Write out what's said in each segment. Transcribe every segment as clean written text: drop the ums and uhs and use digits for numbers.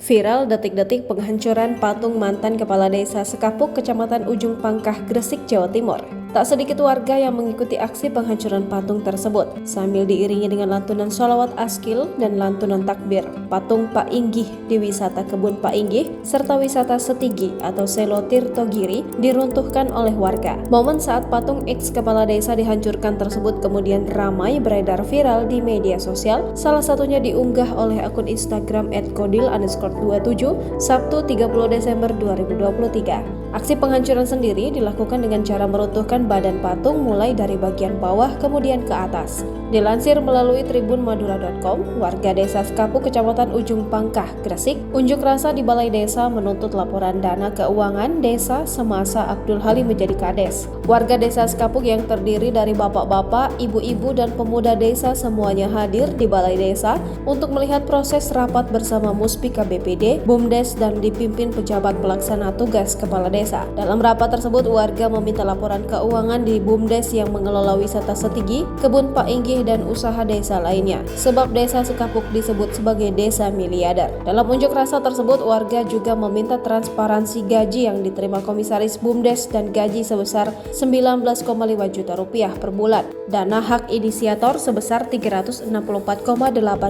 Viral detik-detik penghancuran patung mantan Kepala Desa Sekapuk, Kecamatan Ujung Pangkah, Gresik, Jawa Timur. Tak sedikit warga yang mengikuti aksi penghancuran patung tersebut, sambil diiringi dengan lantunan sholawat askil dan lantunan takbir. Patung Pak Inggih di wisata Kebun Pak Inggih serta wisata Setigi atau Selo Tirtogiri diruntuhkan oleh warga. Momen saat patung ex Kepala Desa dihancurkan tersebut kemudian ramai beredar viral di media sosial, salah satunya diunggah oleh akun Instagram @kodil_27 Sabtu 30 Desember 2023. Aksi penghancuran sendiri dilakukan dengan cara meruntuhkan badan patung mulai dari bagian bawah kemudian ke atas. Dilansir melalui tribunmadura.com, warga desa Sekapuk, Kecamatan Ujung Pangkah, Gresik, unjuk rasa di Balai Desa menuntut laporan dana keuangan desa semasa Abdul Halim menjadi kades. Warga desa Sekapuk yang terdiri dari bapak-bapak, ibu-ibu, dan pemuda desa semuanya hadir di Balai Desa untuk melihat proses rapat bersama Muspika BPD, BUMDes, dan dipimpin pejabat pelaksana tugas Kepala Desa. Dalam rapat tersebut, warga meminta laporan keuangan di BUMDes yang mengelola wisata Setigi, Kebun Pak Inggih, dan usaha desa lainnya, sebab desa Sekapuk disebut sebagai desa miliarder. Dalam unjuk rasa tersebut, warga juga meminta transparansi gaji yang diterima komisaris BUMDes dan gaji sebesar 19,5 juta rupiah per bulan, dana hak inisiator sebesar 364,8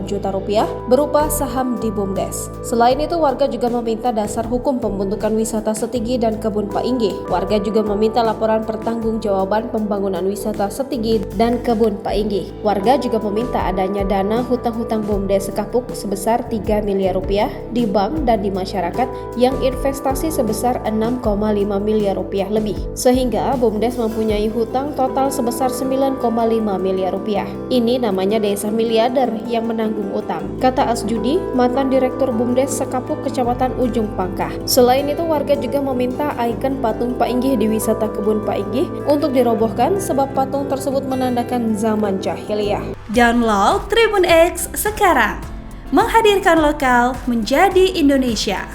juta rupiah berupa saham di BUMDes. Selain itu, warga juga meminta dasar hukum pembentukan wisata Setigi dan Kebun Pak Inggih. Warga juga meminta laporan pertanggungjawaban pembangunan wisata Setigi dan Kebun Pak Inggih. Warga juga meminta adanya dana hutang-hutang BUMDes Sekapuk sebesar 3 miliar rupiah di bank dan di masyarakat yang investasi sebesar 6,5 miliar rupiah lebih, sehingga BUMDes mempunyai hutang total sebesar 9,5 miliar rupiah. Ini namanya desa miliarder yang menanggung utang, kata Asjudi, mantan Direktur BUMDes Sekapuk, Kecamatan Ujung Pangkah. Selain itu, warga juga meminta ikon patung Pak Inggih di wisata Kebun Pak Inggih untuk dirobohkan sebab patung tersebut menandakan zaman jahiliyah. Download Tribun X sekarang, menghadirkan lokal menjadi Indonesia.